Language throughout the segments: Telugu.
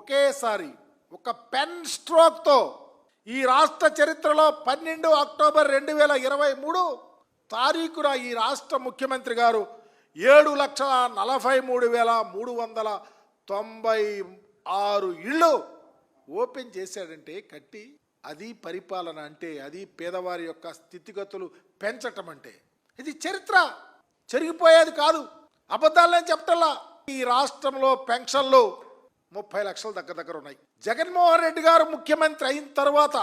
ఒకేసారి ఒక పెన్ స్ట్రోక్తో ఈ రాష్ట్ర చరిత్రలో 12 అక్టోబర్ 2023 తారీఖున ఈ రాష్ట్ర ముఖ్యమంత్రి గారు 7,43,396 ఇళ్ళు ఓపెన్ చేశాడంటే కట్టి. అది పరిపాలన అంటే, అది పేదవారి యొక్క స్థితిగతులు పెంచటం అంటే. ఇది చరిత్ర, చెరిగిపోయేది కాదు. అబద్ధాలని చెప్పటల్లా. ఈ రాష్ట్రంలో పెన్షన్లు 30 లక్షల దగ్గర ఉన్నాయి. జగన్మోహన్ రెడ్డి గారు ముఖ్యమంత్రి అయిన తర్వాత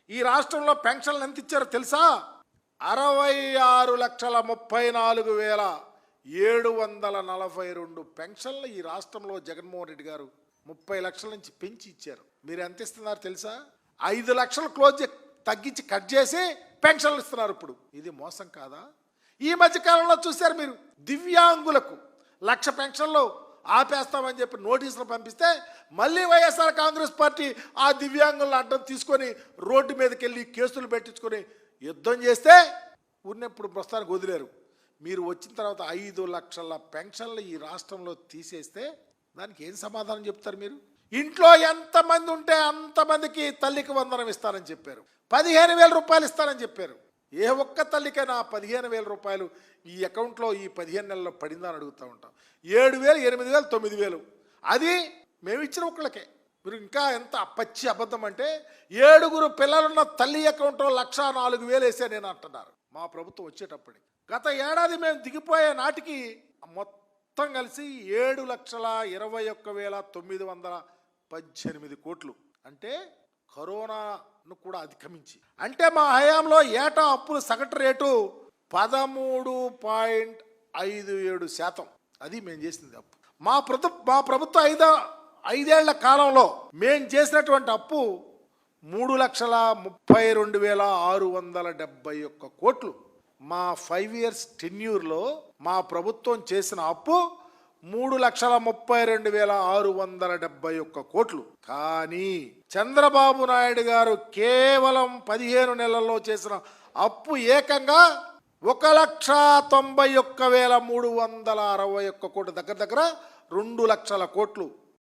ఈ రాష్ట్రంలో పెన్షన్లు ఎంత ఇచ్చారో తెలుసా? 66,34,742 పెన్షన్లు ఈ రాష్ట్రంలో జగన్మోహన్ రెడ్డి గారు 30 లక్షల నుంచి పెంచి ఇచ్చారు. మీరు ఎంత ఇస్తున్నారు తెలుసా? 5 లక్షలు తగ్గించి కట్ చేసి పెన్షన్లు ఇస్తున్నారు. ఇప్పుడు ఇది మోసం కాదా? ఈ మధ్య కాలంలో చూశారు మీరు, దివ్యాంగులకు 1,00,000 పెన్షన్లు ఆపేస్తామని చెప్పి నోటీసులు పంపిస్తే మళ్ళీ వైఎస్ఆర్ కాంగ్రెస్ పార్టీ ఆ దివ్యాంగులను అడ్డం తీసుకొని రోడ్డు మీదకి వెళ్ళి కేసులు పెట్టించుకొని యుద్ధం చేస్తే ఉన్నప్పుడు ప్రస్తుతానికి వదిలేరు. మీరు వచ్చిన తర్వాత 5 లక్షల పెన్షన్లు ఈ రాష్ట్రంలో తీసేస్తే దానికి ఏం సమాధానం చెప్తారు మీరు? ఇంట్లో ఎంతమంది ఉంటే అంతమందికి తల్లికి వందనం ఇస్తారని చెప్పారు. 15,000 రూపాయలు ఇస్తారని చెప్పారు. ఏ ఒక్క తల్లికైనా 15,000 రూపాయలు ఈ అకౌంట్లో ఈ 15 నెలల్లో పడిందని అడుగుతూ ఉంటాం. 7,000, 8,000, 9,000 అది మేము ఇచ్చిన ఒక్కళ్ళకే. మీరు ఇంకా ఎంత పచ్చి అబద్ధం అంటే, 7 పిల్లలున్న తల్లి అకౌంట్లో 1,04,000 వేసే నేను అంటున్నారు మా ప్రభుత్వం వచ్చేటప్పటికి. గత ఏడాది మేము దిగిపోయే నాటికి మొత్తం కలిసి 7,21,918 కోట్లు. అంటే కరోనాను కూడా అధిగమించి, అంటే మా హయాంలో ఏటా అప్పుల సగటు రేటు 13.57%. అది మేము చేసింది అప్పు. మా ప్రభుత్వం 5 ఏళ్ల కాలంలో మేము చేసినటువంటి అప్పు 3,32,671 కోట్లు. మా 5 ఇయర్స్ టెన్యూర్లో మా ప్రభుత్వం చేసిన అప్పు 3,32,671 కోట్లు. కానీ చంద్రబాబు నాయుడు గారు కేవలం 15 నెలల్లో చేసిన అప్పు ఏకంగా 1,91,361 కోట్లు, దగ్గర 2 లక్షల కోట్లు.